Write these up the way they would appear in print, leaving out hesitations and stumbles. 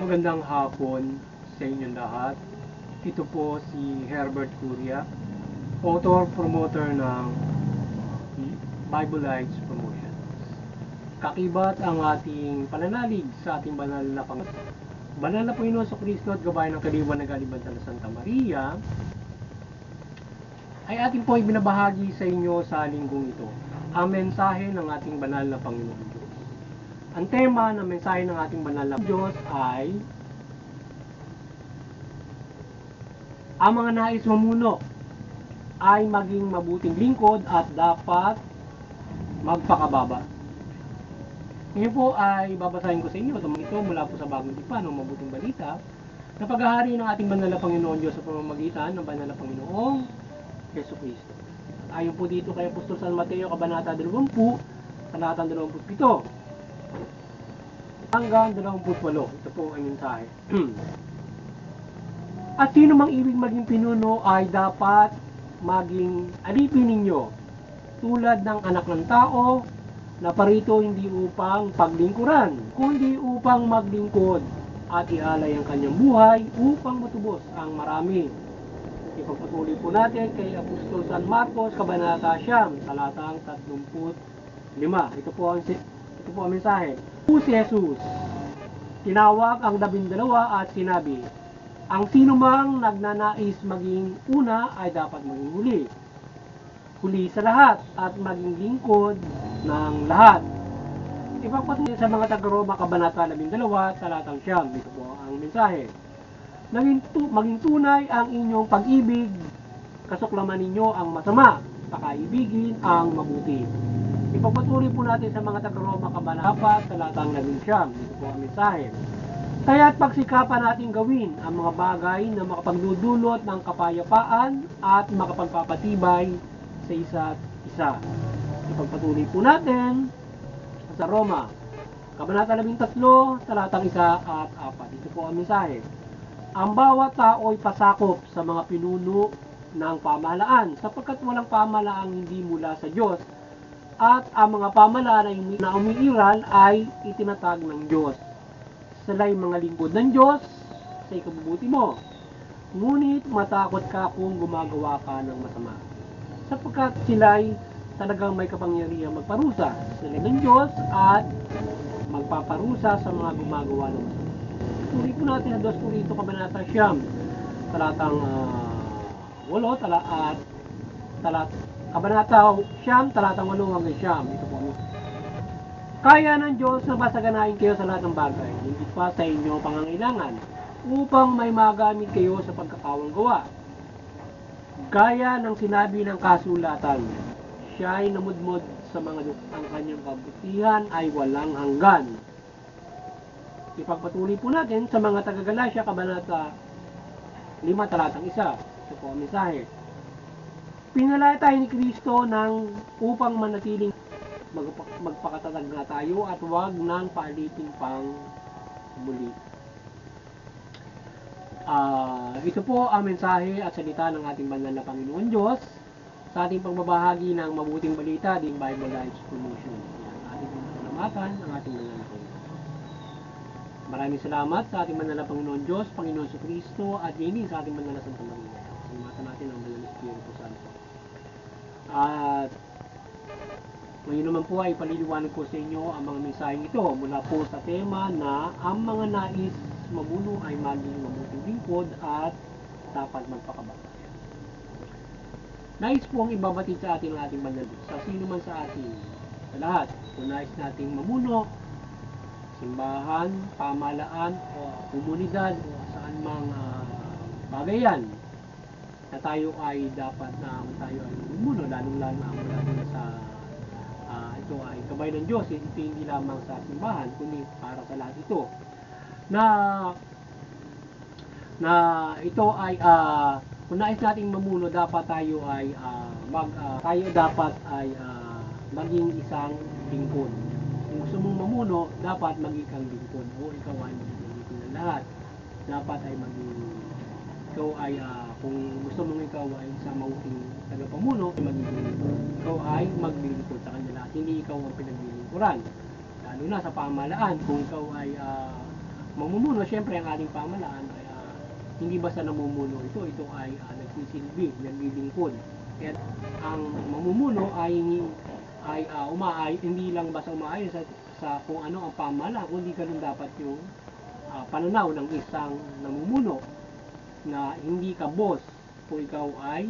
Magandang hapon sa inyong lahat. Ito po si Herbert Curia, author, promoter ng Bible Lights Promotions. Kakibat ang ating pananalig sa ating banal na Panginoon. Banal na Panginoon sa Kristo at gabayan ng kaliwan na galibatan ng Santa Maria ay ating po ibinabahagi sa inyo sa linggong ito. Ang mensahe ng ating banal na Panginoon Diyos. Ang tema ng mensahe ng ating banal na Diyos ay ang mga nais mamuno ay maging mabuting lingkod at dapat magpakababa. Ngayon po ay babasahin ko sa inyo ito mula po sa Bagong Tipan ng Mabuting Balita na paghahari ng ating banal na Panginoon Diyos sa pamamagitan ng banal na Panginoong Yesu Cristo. At ayon po dito kay Apostol San Mateo, Kabanata 20, Talatang 27 hanggang 28. Ito po ang mensahe. At sino mang ibig maging pinuno ay dapat maging alipin ninyo tulad ng anak ng tao na parito hindi upang paglingkuran, kundi upang maglingkod at ialay ang kanyang buhay upang matubos ang marami. Ipagpatuloy po natin kay Apostol San Marcos, Kabanata 9, talatang 35. Ito po ang mensahe. Si Jesus, tinawag ang 12 at sinabi, ang sino mang nagnanais maging una ay dapat maging huli. Huli sa lahat at maging lingkod ng lahat. Ipagpatuloy sa mga taga-Roma, Kabanata 12, talatang 9. Ito po ang mensahe. Maging tunay ang inyong pag-ibig, kasuklaman ninyo ang masama, pakaibigin ang mabuti. Ipagpatuloy po natin sa mga taga-Roma, Kabanata 4, talatang 11. Ito po ang mensahe. Kaya't pagsikapan natin gawin ang mga bagay na makapagdudulot ng kapayapaan at makapagpapatibay sa isa't isa. Ipagpatuloy po natin sa Roma, Kabanata 13, talatang 1 at 4. Ito po ang mensahe. Ang bawat tao ay pasakop sa mga pinuno ng pamahalaan sapagkat walang pamahalaang hindi mula sa Diyos at ang mga pamahalaan na umiiral ay itinatag ng Diyos. Sila'y mga lingkod ng Diyos sa ikabubuti mo. Ngunit matakot ka kung gumagawa ka ng masama. Sapagkat sila'y talagang may kapangyarihan magparusa. Sila'y ng Diyos at magpaparusa sa mga gumagawa ng masama. Tuloy po natin ang 2 Korinto, Kabanata 9, talatang 8, Kabanata 9, talatang 8 hanggang 9. Ito po. Kaya ng Diyos na pasaganain kayo sa lahat ng bagay, hindi pa sa inyo pangangailangan, upang may magamit kayo sa pagkakawang gawa. Gaya ng sinabi ng kasulatan, siya ay namudmod sa mga ang kanyang kabutihan ay walang hanggan. Ipagpatuloy po natin sa mga taga-Galacia, Kabanata 5, talatang 1. Ito po ang mensahe. Pinalaya tayo ni Kristo upang manatiling magpakatatag na tayo at huwag nang paalitin pang muli. Ito po ang mensahe at salita ng ating banal na Panginoon Diyos sa ating pagbabahagi ng mabuting balita din Bible Lights Promotion. Ating pasalamatan ang ating banal na Panginoon. Maraming salamat sa ating banal na Panginoon Diyos, Panginoon sa Kristo at din sa ating banal na Santa Maria. Salamatan natin ang banal na Espiritu Santo. At ngayon naman po ay paliliwanag ko sa inyo ang mga mensaheng ito mula po sa tema na ang mga nais mamuno ay maging mabuting lingkod at dapat magpakababa. Nais po ang ibabatid sa ating banal sa sino man sa atin, sa lahat. Kung nais nating mamuno, simbahan, pamahalaan o komunidad o saan mang bagay yan, na tayo ay dapat na tayo ay mamuno, lalong-lalo na mula sa ito ay gabay ng Diyos, hindi lamang sa simbahan, kundi para sa lahat ito. Na ito ay kung nais nating mamuno, dapat tayo ay maging isang lingkod. Kung gusto mong mamuno, dapat maging kang lingkod o ikaw ay maging lingkod ng lahat. Dapat ay kung gusto mong ikaw ay isang mabuting tagapamuno, ikaw ay maglilingkod sa kanila at hindi ikaw ang pinaglilingkuran. Lalo na sa pamahalaan, kung ikaw ay mamumuno, syempre ang ating pamahalaan ay hindi basta namumuno ito ay nagsisilbi, naglilingkod. Kaya ang mamumuno ay hindi lang basta umaayon sa kung ano ang pamahalaan, kundi ganun dapat yung pananaw ng isang namumuno na hindi ka boss kung ikaw ay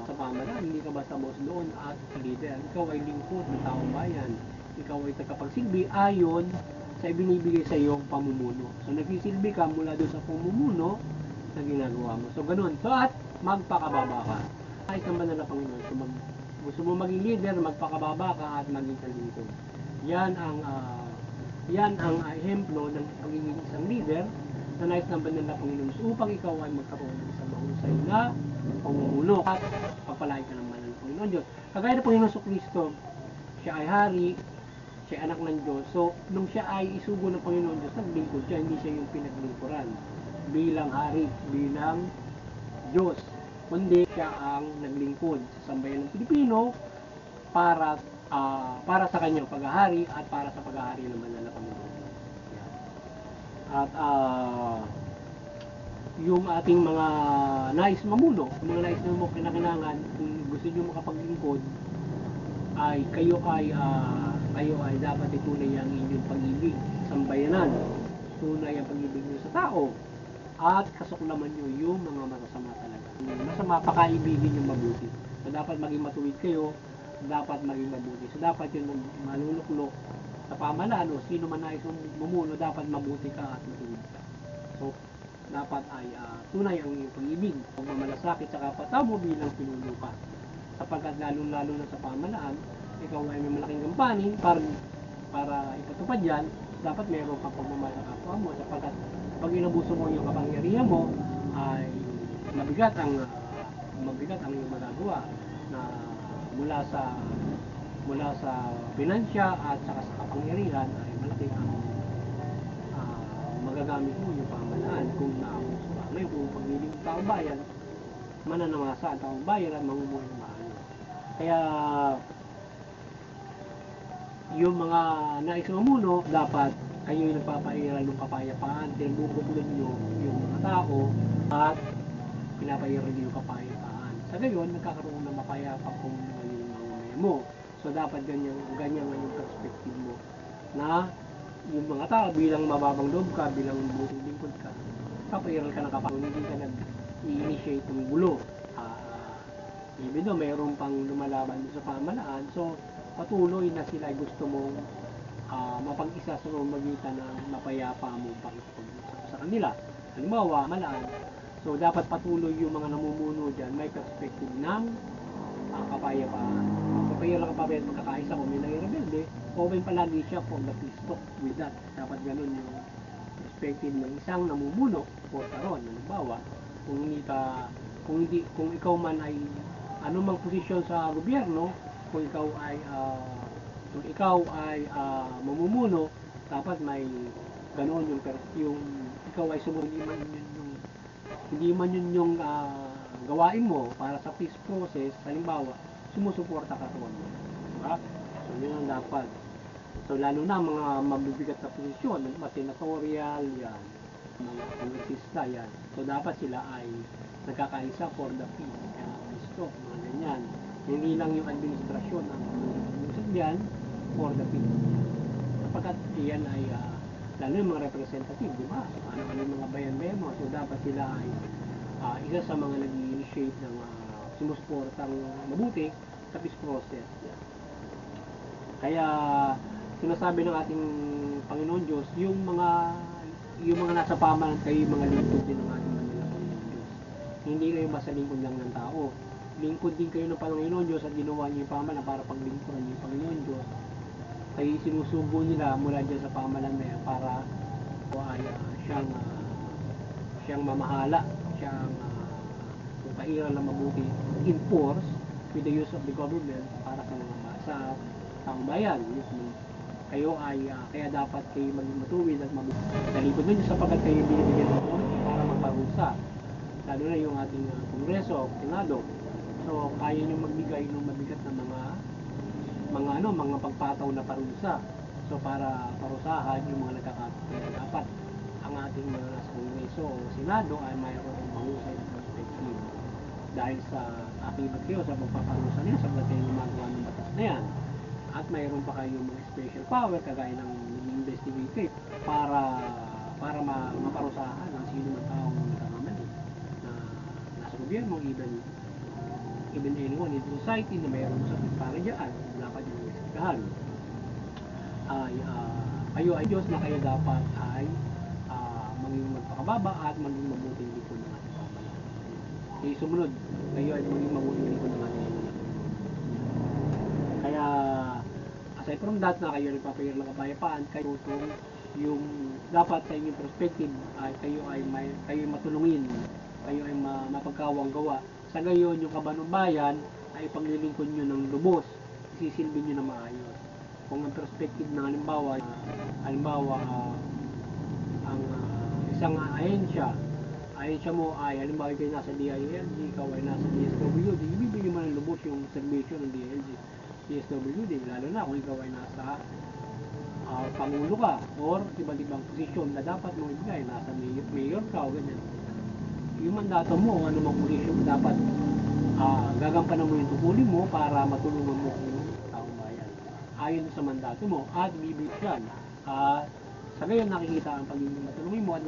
sa pamahalaan, hindi ka basta boss doon at leader. Ikaw ay lingkod ng taong bayan. Ikaw ay tagapagsilbi ayon sa ibinibigay sa iyong pamumuno. So nagsisilbi ka mula doon sa pamumuno na ginagawa mo. So ganun. So at magpakababa ka. Kahit naman na Panginoon. So gusto mo maging leader, magpakababa ka at maging kalingkod. Yan ang ehemplo ng pagiging isang leader na nais ng banal na Panginoon upang ikaw ay magkaroon ng isang mahusay na pamumuno at pagpalain ka ng banal ng Panginoon Diyos. Kagaya ng Panginoon Kristo, siya ay hari, siya ay anak ng Diyos. So, nung siya ay isugo ng Panginoon Diyos, naglingkod siya, hindi siya yung pinaglingkuran bilang hari, bilang Diyos. Kundi siya ang naglingkod sa sambayan ng Pilipino para sa kanyang paghahari at para sa paghahari ng banal na Panginoon. At yung ating mga nais mamuno, mga nais na mo kinakailangan, kung gusto nyo makapaglingkod, ay kayo ay dapat itunay ang inyong pag-ibig sa sambayanan. Tunay ang pag-ibig nyo sa tao at kasuklaman nyo yung mga masasama talaga. Masama, pakaibigin yung mabuti. So dapat maging matuwid kayo, dapat maging mabuti. So dapat yung maluluklok sa pamahalaan o sino man nais mumuno, dapat mabuti ka at matuwid ka. So dapat ay tunay ang iyong pag-ibig, pagmamalasakit sa kapwa mo bilang pinuno ka. Sapagkat lalo-lalo na sa pamahalaan, ikaw ay may malaking gampanin para ipatupad yan, dapat meron kang pagmamahal sa kapwa mo, sapagkat pag inabuso mo yung kapangyarihan mo, ay mabigat ang iyong magagawa na mula sa pinansya at saka sa kapangyarihan ay malaki ang magagamit mo yung pamahalaan kung naabuso ka. Ngayon, kung pagliling ng taong bayan, mananamasa ang taong bayan at mamumuhay ng maayos. Kaya yung mga nais mamuno, dapat kayo yung nagpapairal ng kapayapaan, tinagbubuklod nyo yung mga tao at pinapairal nyo yung kapayapaan. Sa gayon, nagkakaroon ng mapayapang kung yung mamamayan mo. So dapat ganyan yung perspective mo na yung mga tao bilang mababang loob ka, bilang buting lingkod ka, papairal ka ng kapayapaan, hindi ka nag-i-initiate ng gulo. Even though mayroon pang lumalaban sa pamahalaan, so patuloy na sila ay gusto mong mapag-isa sa magitan ng mapayapa mo pakikipag-usap sa kanila. Halimbawa, malaan. So dapat patuloy yung mga namumuno dyan, may perspective ng kapayapaan. Kapayala kapayapaan magkakaisa kung may nai-rebelde, open palagi siya for the peace talk with that. Dapat ganun yung perspective ng isang namumuno o karon. Halimbawa, kung ikaw man ay anumang posisyon sa gobyerno, kung ikaw ay mamumuno, dapat may ganoon yung ikaw ay sumunod, hindi man yun yung gawain mo para sa peace process. Halimbawa, sumusuporta ka doon, diba? So yun ang dapat. So lalo na mga mabibigat na posisyon, mga senatorial yan, mga kongresista yan, so dapat sila ay nagkakaisa for the peace, peace talk, mga ganyan. Hindi lang yung administrasyon ang usap yan for the peace, sapagkat yan ay lalo yung mga representative, di ba? Ano yung mga bayan-bayan mo, so dapat sila ay isa sa mga nag-initiate ng sumusuportang mabuti sa peace process. Kaya sinasabi ng ating Panginoon Diyos, yung mga nasa pamahalaan kayo, yung mga lingkod din ng ating Panginoon Diyos. Hindi kayo basta lingkod lang ng tao. Lingkod din kayo ng Panginoon Diyos at ginawa niyo yung pamahalaan para paglingkuran niyo yung Panginoon Diyos. Kayo sinusubo nila mula dyan sa pamahalaan na yan para ay siyang mamahala, siyang pairal na mabuti, enforce with the use of the government para sa taong bayan. Kayo ay kaya dapat kayo maging matuwid at mabuti. Nalikod ninyo sapagkat kayo binibigyan ng authority para magparusa. Lalo na yung ating Kongreso, Senado. So kaya nyo magbigay ng mabigat na mga pagpataw na parusa. So So para parusahan yung mga nagkakatotoo, dapat ang ating mga nasa Kongreso o Senado ay mayroong mahusay na perspective dahil sa akibat kayo sa pagpaparusa nila sa kayo gumagawa ng batas na yan. At mayroon pa kayong mga special power kagaya ng investigative para maparusahan ang sino man taong nagkakamali na nasa gobyerno, even anyone in society na mayroon sa para dyan, dapat yung investigahan. Kayo ay Diyos na kayo dapat ay maging magpakababa at maging mabuting likod ng ating pamayanan. Sumunod, kayo ay maging mabuting likod ng ating pamayanan. Kaya aside from that na kayo nagpapayar ng kapayapaan, kayo itong yung dapat sa inyong perspective ay kayo ay matulungin, kayo ay mapagkawang gawa. Sa gayon, yung kabanong bayan ay paglilingkod nyo ng lubos, isisilbin nyo na maayos. Kung ang perspective ng halimbawa ang isang ahensya mo ay halimbawa kayo nasa DILG, ikaw ay nasa DSWD, ibibigay mo ng lubos yung servisyo ng DSWD, lalo na kung ikaw ay nasa pangulo ka or iba't ibang posisyon na dapat mong ibigay, nasa mayor ka o ganyan. Yung mandato mo, ano mang posisyon dapat gagampanan mo yung tungkulin mo para matulungan mo yung taong bayan ayon sa mandato mo at bibigyan sa gayon nakikita ang pagiging matulungin mo at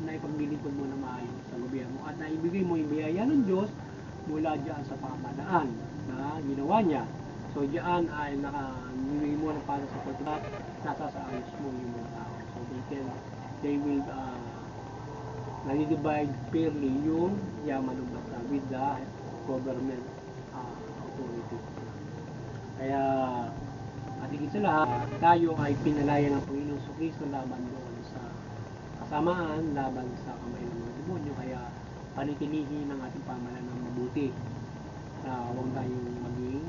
naipaglilingkod mo na maayos sa gobyerno at naibigay mo yung biyaya ng Diyos mula dyan sa pamahalaan na ginawa niya. So dyan ay nabibigay mo ng para sa pagkakat, nasa sa ayos mo yung mga tao. So they will nalidivide fairly yung yaman ng basta with the government authority. Kaya at higit sa lahat, tayo ay pinalaya ng Panginoon Kristo laban doon sa kasamaan, laban sa kamay ng mga demonyo. Kaya panitilihin ang ating pamahalaan ng mabuti. Huwag tayong maging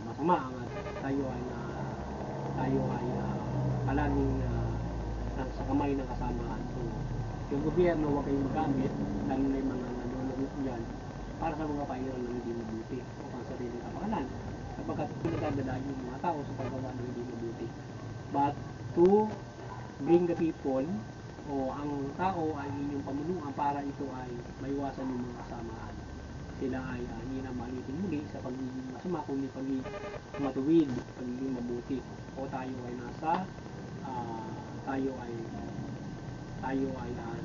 masama. Tayo ay palaging sa kamay ng kasamaan. So, yung gobyerno huwag kayong magamit, lalo na yung mga nanonood dyan, para sa mga pahiran ng hindi mabuti o pang sariling kapakanan. Kapagkat pinagdadala yung mga tao sa paggawa ng hindi mabuti. But to bring the people o ang tao ay inyong pamunuan para ito ay maiwasan yung mga kasamaan. Sila ay hindi na malitin muli sa pagiging masama, kundi pagiging matuwid, pagiging mabuti. O tayo ay nasa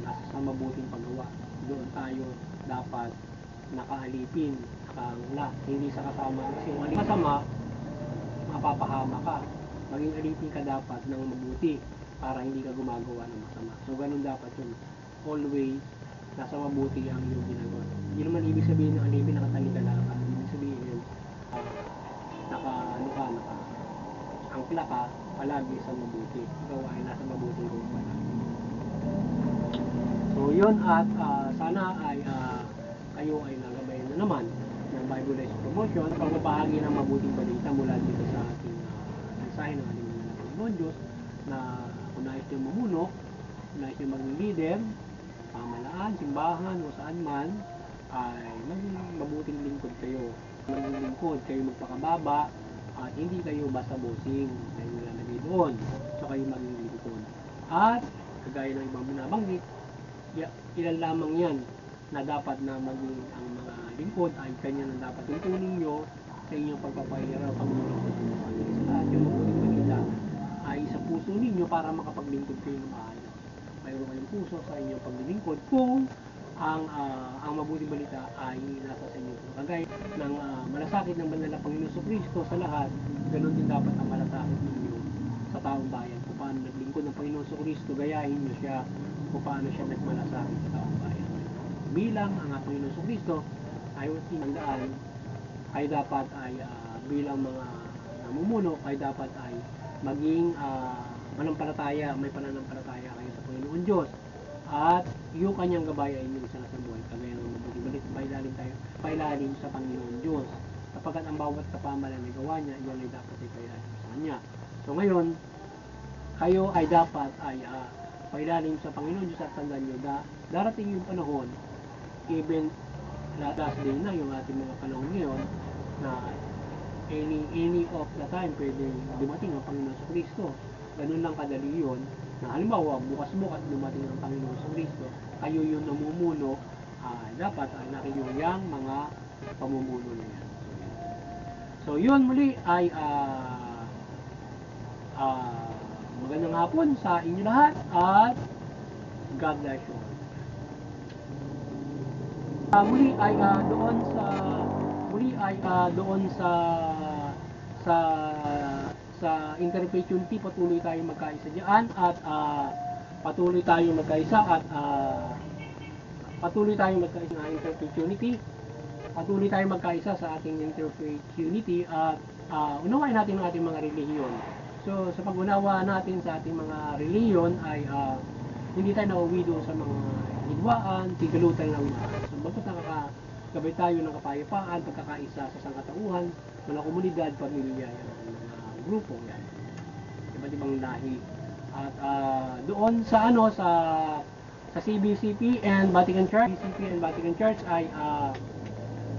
nasa sa mabuting paggawa. Doon tayo dapat nakaalipin, nakangla, hindi sa kasama. Kasi kung alipin masama, mapapahama ka. Maging alipin ka dapat ng mabuti para hindi ka gumagawa ng masama. So ganun dapat yun. Always, nasa mabuti ang iyong ginagawa. Hindi naman ibig sabihin ng alipin nakatalikala ka. Ibig sabihin, angkla ka palagi sa mabuti. Ikaw ay nasa mabuting gawin palagi. So yun at sana ay kayo ay nagabayan na naman ng Bible Life Promotion pagbabahagi ng mabuting balita mula dito sa ating mensahe ng ating mga Panginoon Diyos na kung nais nyo mamuno, kung nais nyo maging leader, pamalaan, simbahan o saan man, ay maging mabuting lingkod kayo. Maging lingkod, kayo magpakababa at hindi kayo basta bossing kayo nilalagay doon. So kayo maging lingkod. At kagaya ng ibang binabanggit, ilan lamang yan na dapat na maging ang mga lingkod ay kanya na dapat tuntunin nyo sa inyong pagpapahirap ang mga at yung mabuting balita ay sa puso ninyo para makapaglingkod kayo ng maayos. Mayroon kayong puso sa inyong paglilingkod kung ang mabuting balita ay nasa sa inyo. Kagaya ng malasakit ng banal na Panginoon Kristo sa lahat, ganoon din dapat ang malasakit ninyo sa taong bayan. Kung paano naglingkod ng Panginoon Kristo, gayahin nyo siya kung paano siya nagmalasakit sa taong bayan. Bilang ang Panginoon Kristo ay tinandaan, ay dapat ay bilang mga namumuno, ay dapat ay maging manampalataya, may pananampalataya kayo sa Panginoon Diyos. At yung kanyang gabay ay inyong isa na sa buhay. Kagaya ng mabuting balita, pailalim sa Panginoon Diyos. Kapagkat ang bawat kapamalan na gawa niya, yan ay dapat ay pailalim sa Kanya. So ngayon, kayo ay dapat ay pailalim sa Panginoon Diyos at tandaan nyo na darating yung panahon, even last day na yung ating mga panahon ngayon, na any of the time pwedeng dumating ang Panginoon sa Kristo. Ganun lang kadali yun, na halimbawa bukas-bukas dumating ang Panginoon sa Kristo, kayo yung namumuno, dapat nakinig yung mga pamumuno na yan. So yun muli ay magandang hapon sa inyo lahat at God bless you. Muli ay doon sa interpretunity patuloy tayong magkaisa diyan at patuloy tayong magkaisa at patuloy tayong magkaisa sa interpretunity. Patuloy tayong magkaisa sa ating interpretunity at unawain natin ang ating mga relihiyon. So sa pag-unawa natin sa ating mga relihiyon ay hindi tayo nauwi doon sa mga hidwaan, tigalutan lang. So bakit nakakagabay tayo ng kapayapaan, pagkakaisa sa sangkatauhan, mga komunidad, pamilya, yan, mga grupo, yan. Iba't ibang lahi. At doon sa sa CBCP and Vatican Church, CBCP and Vatican Church ay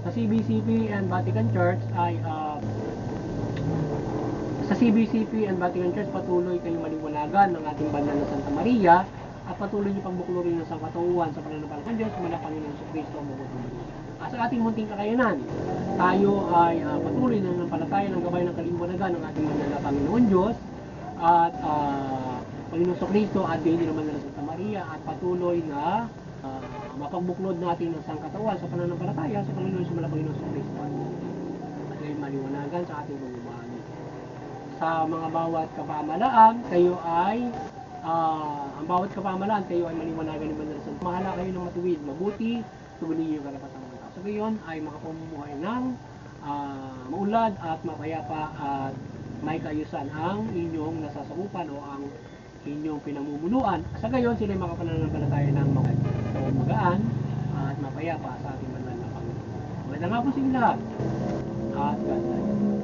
sa CBCP and Vatican Church ay sa CBCP and Vatican Church patuloy kayong maliwanagan ng ating banal na Santa Maria at patuloy niyo pagbuklurin ng sangkatauhan sa pananampalataya ng Diyos, mula Panginoon sa Kristo ang mabuting balita. Sa ating munting kakayanan, tayo ay patuloy na nanampalataya ng gabay ng kaliwanagan ng ating banal na Panginoon Diyos at Panginoon sa Kristo at din naman ng Santa Maria at patuloy na mapagbuklod natin ng sangkatauhan sa pananampalataya sa Panginoon sa mula Panginoon sa Kristo at ay maliwanagan sa ating pamumuhay. Sa mga bawat kapamalaan, kayo ay ang bawat kapamalaan kayo ay maliwanagan ng banal na Santa. Mahala kayo ng matuwid, mabuti, tugunin niyo yung karapatang mga tao. Sa gayon ay makapamumuhay ng maunlad at mapayapa at may kaayusan ang inyong nasasakupan o ang inyong pinamumunuan. Sa gayon sila ay makapananampalataya ng magaan at mapayapa sa ating banal na Panginoon. Magandang hapon sa inyo lahat at God bless.